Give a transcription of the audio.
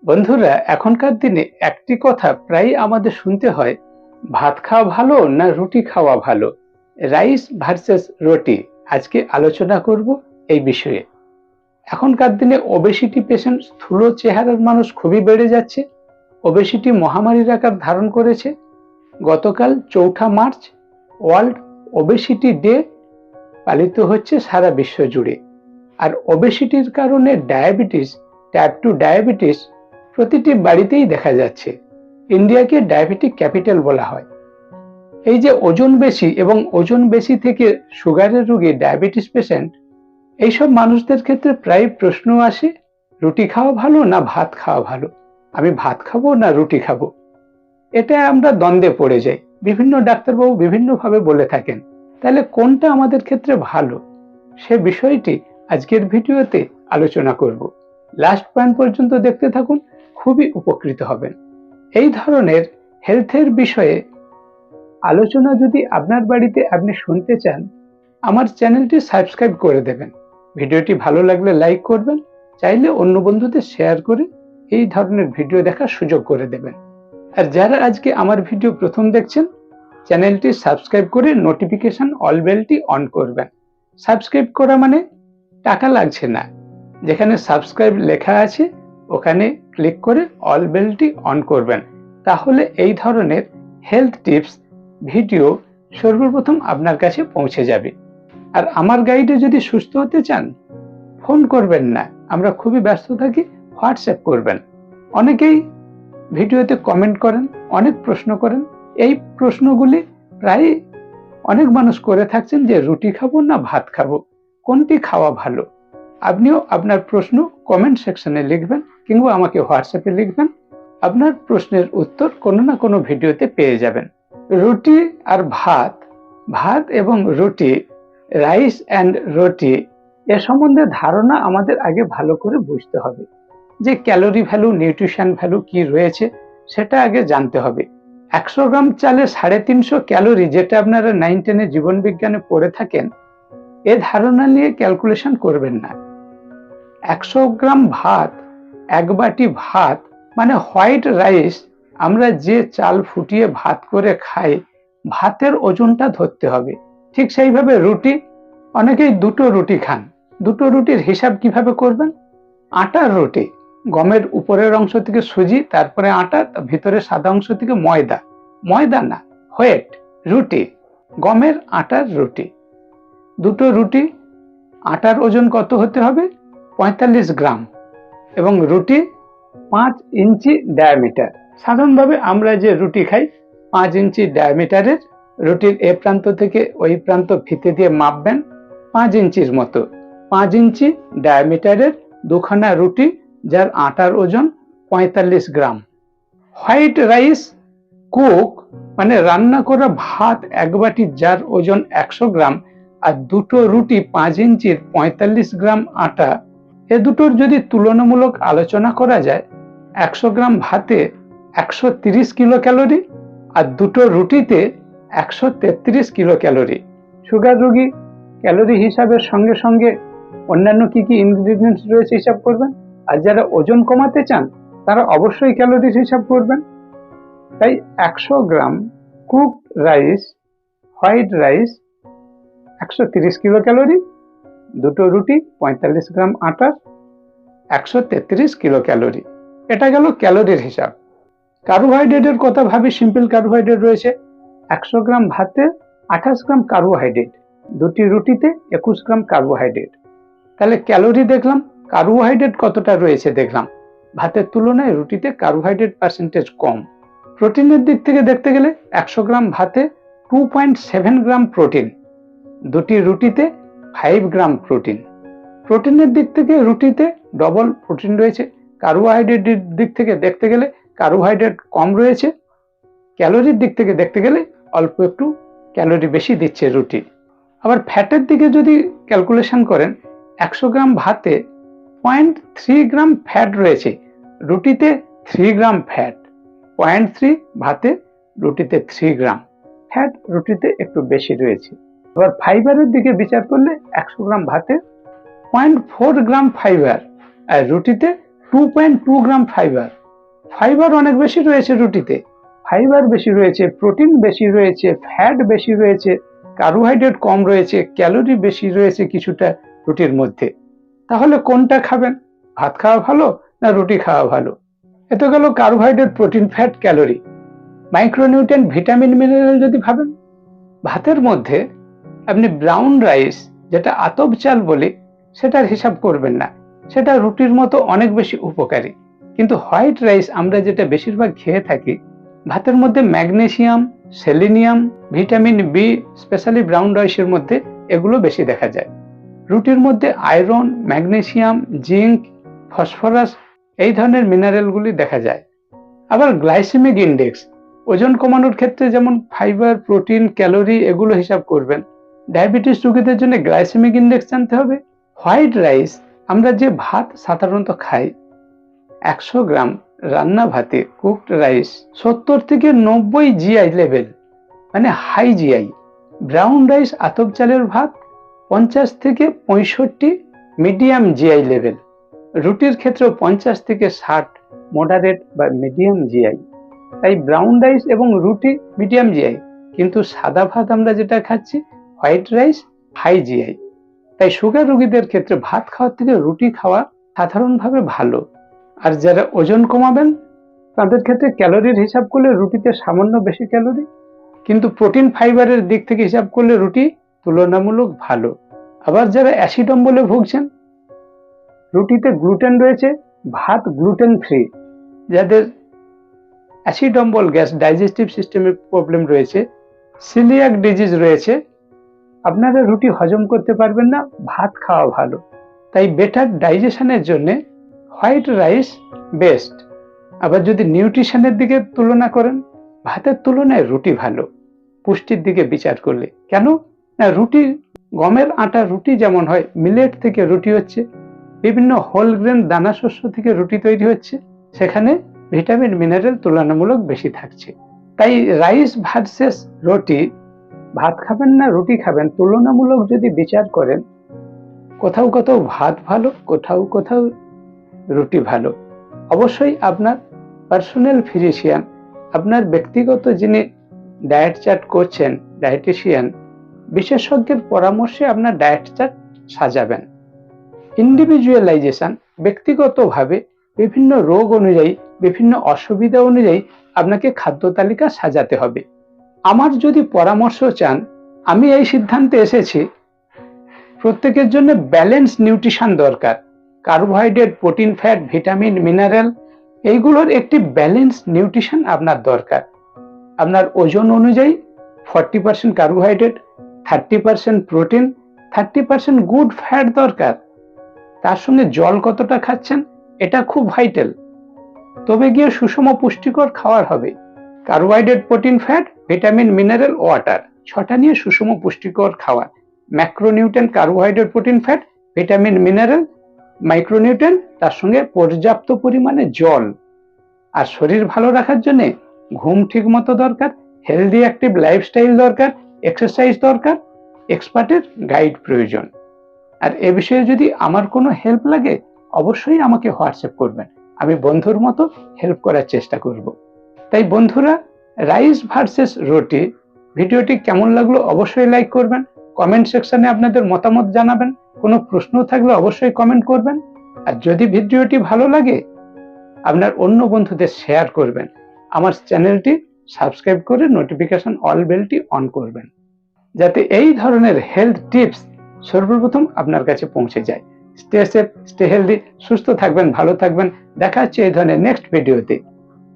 বন্ধুরা, এখনকার দিনে একটি কথা প্রায় আমাদের শুনতে হয়, ভাত খাওয়া ভালো না রুটি খাওয়া ভালো। রাইস ভার্সেস রুটি। আজকে আলোচনা করব এই বিষয়ে। এখনকার দিনে ওবেসিটি পেশেন্ট, স্থূল চেহারার মানুষ খুবই বেড়ে যাচ্ছে। ওবেসিটি মহামারীর আকার ধারণ করেছে। গতকাল ৪ঠা মার্চ ওয়ার্ল্ড ওবেসিটি ডে পালিত হচ্ছে সারা বিশ্ব জুড়ে। আর ওবেসিটির কারণে ডায়াবেটিস, টাইপ 2 ডায়াবেটিস প্রতিটি বাড়িতেই দেখা যাচ্ছে। ইন্ডিয়াকে ডায়াবেটিক ক্যাপিটাল বলা হয়। এই যে ওজন বেশি এবং ওজন বেশি থেকে সুগারের রোগী, ডায়াবেটিস পেশেন্ট, এইসব মানুষদের ক্ষেত্রে প্রায় প্রশ্ন আসে, রুটি খাওয়া ভালো না ভাত খাওয়া ভালো, আমি ভাত খাবো না রুটি খাবো। এটা আমরা দ্বন্দ্বে পড়ে যাই। বিভিন্ন ডাক্তারবাবু বিভিন্নভাবে বলে থাকেন। তাহলে কোনটা আমাদের ক্ষেত্রে ভালো, সে বিষয়টি আজকের ভিডিওতে আলোচনা করব। লাস্ট পয়েন্ট পর্যন্ত দেখতে থাকুন, খুবই উপকৃত হবেন। এই ধরনের হেলথের বিষয়ে আলোচনা যদি আপনার বাড়িতে আপনি শুনতে চান, আমার চ্যানেলটি সাবস্ক্রাইব করে দেবেন। ভিডিওটি ভালো লাগলে লাইক করবেন, চাইলে অন্য বন্ধুদের শেয়ার করে এই ধরনের ভিডিও দেখার সুযোগ করে দেবেন। আর যারা আজকে আমার ভিডিও প্রথম দেখছেন, চ্যানেলটি সাবস্ক্রাইব করে নোটিফিকেশন অল বেলটি অন করবেন। সাবস্ক্রাইব করা মানে টাকা লাগছে না। যেখানে সাবস্ক্রাইব লেখা আছে ওখানে ক্লিক করে অল বেলটি অন করবেন। তাহলে এই ধরনের হেলথ টিপস ভিডিও সর্বপ্রথম আপনার কাছে পৌঁছে যাবে। আর আমার গাইডে যদি সুস্থ হতে চান, ফোন করবেন না, আমরা খুবই ব্যস্ত থাকি, হোয়াটসঅ্যাপ করবেন। অনেকেই ভিডিওতে কমেন্ট করেন, অনেক প্রশ্ন করেন। এই প্রশ্নগুলি প্রায় অনেক মানুষ করে থাকছেন যে রুটি খাবো না ভাত খাবো, কোনটি খাওয়া ভালো। আপনিও আপনার প্রশ্ন কমেন্ট সেকশনে লিখবেন কিংবা আমাকে হোয়াটসঅ্যাপে লিখবেন। আপনার প্রশ্নের উত্তর কোনো না কোনো ভিডিওতে পেয়ে যাবেন। রুটি আর ভাত, ভাত এবং রুটি, রাইস অ্যান্ড রুটি, এ সম্বন্ধে ধারণা আমাদের আগে ভালো করে বুঝতে হবে। যে ক্যালোরি ভ্যালু, নিউট্রিশন ভ্যালু কি রয়েছে সেটা আগে জানতে হবে। ১০০ গ্রাম চালে ৩৫০ ক্যালোরি, যেটা আপনারা 9-10 জীবন বিজ্ঞানে পড়ে থাকেন, এ ধারণা নিয়ে ক্যালকুলেশন করবেন না। ১০০ গ্রাম ভাত, এক বাটি ভাত মানে হোয়াইট রাইস, আমরা যে চাল ফুটিয়ে ভাত করে খাই, ভাতের ওজনটা ধরতে হবে। ঠিক সেইভাবে রুটি, অনেকেই দুটো রুটি খান। দুটো রুটির হিসাব কিভাবে করবেন? আটার রুটি, গমের উপরের অংশ থেকে সুজি, তারপরে আটা, ভিতরে সাদা অংশ থেকে ময়দা। ময়দা না, হোয়েট রুটি, গমের আটার রুটি। দুটো রুটি, আটার ওজন কত হতে হবে? ৪৫ গ্রাম, এবং রুটি ৫ ইঞ্চি ডায়ামিটার। সাধারণভাবে আমরা যে রুটি খাই, ৫ ইঞ্চি ডায়ামিটারের রুটির এ প্রান্ত থেকে ওই প্রান্ত ফিতে দিয়ে মাপবেন ৫ ইঞ্চির মতো। ৫ ইঞ্চি ডায়ামিটারের দুখানা রুটি, যার আটার ওজন ৪৫ গ্রাম। হোয়াইট রাইস কুক মানে রান্না করা ভাত এক বাটি, যার ওজন ১০০ গ্রাম, আর দুটো রুটি ৫ ইঞ্চির ৪৫ গ্রাম আটা, এ দুটোর যদি তুলনামূলক আলোচনা করা যায়, ১০০ গ্রাম ভাতে ১৩০ কিলো ক্যালোরি আর দুটো রুটিতে ১৩৩ কিলো ক্যালোরি। সুগার রোগী ক্যালোরি হিসাবের সঙ্গে সঙ্গে অন্যান্য কি কি ইনগ্রিডিয়েন্টস রয়েছে হিসাব করবেন। আর যারা ওজন কমাতে চান তারা অবশ্যই ক্যালোরির হিসাব করবেন। তাই ১০০ gram cook rice, white rice ১৩০ kilo calorie, দুটো রুটি ৪৫ গ্রাম আটা ১৩৩ কিলো ক্যালোরি। এটা গেল ক্যালোরির হিসাব। কার্বোহাইড্রেটের কথা ভাবি, সিম্পল কার্বোহাইড্রেট রয়েছে ১০০ গ্রাম ভাতে ২৮ গ্রাম কার্বোহাইড্রেট, দুটি রুটিতে ২১ গ্রাম কার্বোহাইড্রেট। তাহলে ক্যালোরি দেখলাম, কার্বোহাইড্রেট কতটা রয়েছে দেখলাম। ভাতের তুলনায় রুটিতে কার্বোহাইড্রেট পার্সেন্টেজ কম। প্রোটিনের দিক থেকে দেখতে গেলে ১০০ গ্রাম ভাতে 2.7 গ্রাম প্রোটিন, দুটি রুটিতে 5 গ্রাম প্রোটিন। প্রোটিনের দিক থেকে রুটিতে ডবল প্রোটিন রয়েছে। কার্বোহাইড্রেটের দিক থেকে দেখতে গেলে কার্বোহাইড্রেট কম রয়েছে। ক্যালোরির দিক থেকে দেখতে গেলে অল্প একটু ক্যালোরি বেশি দিচ্ছে রুটি। আবার ফ্যাটের দিকে যদি ক্যালকুলেশন করেন, ১০০ গ্রাম ভাতে 0.3 গ্রাম ফ্যাট রয়েছে, রুটিতে 3 গ্রাম ফ্যাট। 0.3 ভাতে, রুটিতে 3 গ্রাম ফ্যাট, রুটিতে একটু বেশি রয়েছে। আবার ফাইবারের দিকে বিচার করলে ১০০ গ্রাম ভাতে 0.4 গ্রাম ফাইবার, আর রুটিতে 2.2 গ্রাম ফাইবার। ফাইবার অনেক বেশি রয়েছে রুটিতে, ফাইবার বেশি রয়েছে, প্রোটিন বেশি রয়েছে, ফ্যাট বেশি রয়েছে, কার্বোহাইড্রেট কম রয়েছে, ক্যালোরি বেশি রয়েছে কিছুটা রুটির মধ্যে। তাহলে কোনটা খাবেন? ভাত খাওয়া ভালো না রুটি খাওয়া ভালো? এত গেল carbohydrate, protein, fat, calorie. Micronutrient, vitamin, mineral যদি ভাবেন, ভাতের মধ্যে আপনি ব্রাউন রাইস, যেটা আতপ চাল বলি, সেটার হিসাব করবেন না, সেটা রুটির মতো অনেক বেশি উপকারী। কিন্তু হোয়াইট রাইস আমরা যেটা বেশিরভাগ খেয়ে থাকি, ভাতের মধ্যে magnesium, selenium, vitamin B, specially brown রাইসের মধ্যে এগুলো বেশি দেখা যায়। রুটির মধ্যে আয়রন, ম্যাগনেসিয়াম, জিঙ্ক, ফসফরাস এই ধরনের মিনারেলগুলি দেখা যায়। আবার গ্লাইসেমিক ইন্ডেক্স, ওজন কমানোর ক্ষেত্রে যেমন ফাইবার, প্রোটিন, ক্যালোরি এগুলো হিসাব করবেন। ডায়াবেটিস রোগীদের জন্য গ্লাইসেমিক ইন্ডেক্স জানতে হবে। হোয়াইট রাইস, আমরা যে ভাত সাধারণত খাই, 100 গ্রাম রান্না ভাতে কুকড রাইস 70 থেকে 90 জিআই লেভেল, মানে হাই জিআই। ব্রাউন রাইস, আতপ চালের ভাত 50 থেকে 65 মিডিয়াম জিআই লেভেল। রুটির ক্ষেত্রেও 50 থেকে 60 মডারেট বা মিডিয়াম জিআই। তাই ব্রাউন রাইস এবং রুটি মিডিয়াম জিআই, কিন্তু সাদা ভাত আমরা যেটা খাচ্ছি হোয়াইট রাইস হাই জিআই। তাই সুগার রোগীদের ক্ষেত্রে ভাত খাওয়ার থেকে রুটি খাওয়া সাধারণভাবে ভালো। আর যারা ওজন কমাবেন তাদের ক্ষেত্রে ক্যালোরির হিসাব করলে রুটিতে সামান্য বেশি ক্যালোরি, কিন্তু প্রোটিন ফাইবারের দিক থেকে হিসাব করলে রুটি তুলনামূলক ভালো। আবার যারা অ্যাসিড অম্বলে ভুগছেন, রুটিতে গ্লুটেন রয়েছে, ভাত গ্লুটেন ফ্রি। যাদের অ্যাসিড অম্বল, গ্যাস, ডাইজেস্টিভ সিস্টেমের প্রবলেম রয়েছে, সিলিয়াক ডিজিজ রয়েছে, আপনারা রুটি হজম করতে পারবেন না, ভাত খাওয়া ভালো। তাই বেটার ডাইজেশনের জন্য হোয়াইট রাইস বেস্ট। আবার যদি নিউট্রিশনের দিকে তুলনা করেন, ভাতের তুলনায় রুটি ভালো পুষ্টির দিকে বিচার করলে। কেন না, রুটি, গমের আটা রুটি যেমন হয়, মিলেট থেকে রুটি হচ্ছে, বিভিন্ন হোল গ্রেন দানা শস্য থেকে রুটি তৈরি হচ্ছে, সেখানে ভিটামিন, মিনারেল তুলনামূলক বেশি থাকছে। তাই রাইস ভার্সেস রুটি, ভাত খাবেন না রুটি খাবেন, তুলনামূলক যদি বিচার করেন, কোথাও কোথাও ভাত ভালো, কোথাও কোথাও রুটি ভালো। অবশ্যই আপনার পার্সোনাল ফিজিশিয়ান, আপনার ব্যক্তিগত যিনি ডায়েট চার্ট করছেন, ডায়েটিশিয়ান, বিশেষজ্ঞের পরামর্শে আপনার ডায়েট চার্ট সাজাবেন। ইন্ডিভিজুয়ালাইজেশন, ব্যক্তিগতভাবে বিভিন্ন রোগ অনুযায়ী, বিভিন্ন অসুবিধা অনুযায়ী আপনাকে খাদ্য তালিকা সাজাতে হবে। আমার যদি পরামর্শ চান, আমি এই সিদ্ধান্তে এসেছি প্রত্যেকের জন্য ব্যালেন্স নিউট্রিশন দরকার। Carbohydrate, protein, fat, vitamin, mineral এইগুলোর একটি ব্যালেন্স নিউট্রিশন আপনার দরকার। আপনার ওজন অনুযায়ী 40% কার্বোহাইড্রেট, 30% প্রোটিন, 30% গুড ফ্যাট দরকার। তার সঙ্গে জল কতটা খাচ্ছেন এটা খুব ভাইটাল। তবে গিয়ে সুষম পুষ্টিকর খাবার হবে। Carbohydrate, protein, fat, vitamin, mineral, water, 6টা নিয়ে সুষম পুষ্টিকর খাবার। Macronutrient, carbohydrate, protein, fat, vitamin, mineral, micronutrient, তার সঙ্গে পর্যাপ্ত পরিমাণে জল। আর শরীর ভালো রাখার জন্য ঘুম ঠিক মতো দরকার, হেলদি অ্যাক্টিভ লাইফস্টাইল দরকার, এক্সারসাইজ দরকার, এক্সপার্টের গাইড প্রয়োজন। আর এ বিষয়ে যদি আমার কোনো হেল্প লাগে, অবশ্যই আমাকে হোয়াটসঅ্যাপ করবেন, আমি বন্ধুর মতো হেল্প করার চেষ্টা করব। তাই বন্ধুরা, রাইস ভার্সেস রুটি ভিডিওটি কেমন লাগলো অবশ্যই লাইক করবেন, কমেন্ট সেকশনে আপনাদের মতামত জানাবেন, কোনো প্রশ্ন থাকলে অবশ্যই কমেন্ট করবেন। আর যদি ভিডিওটি ভালো লাগে, আপনার অন্য বন্ধুদের শেয়ার করবেন, আমার চ্যানেলটি সাবস্ক্রাইব করে নোটিফিকেশন অল বেলটি অন করবেন, যাতে এই ধরনের হেলথ টিপস সর্বপ্রথম আপনার কাছে পৌঁছে যায়। স্টে সেফ, স্টে হেলদি, সুস্থ থাকবেন, ভালো থাকবেন। দেখা হচ্ছে এই ধরনের নেক্সট ভিডিওতে।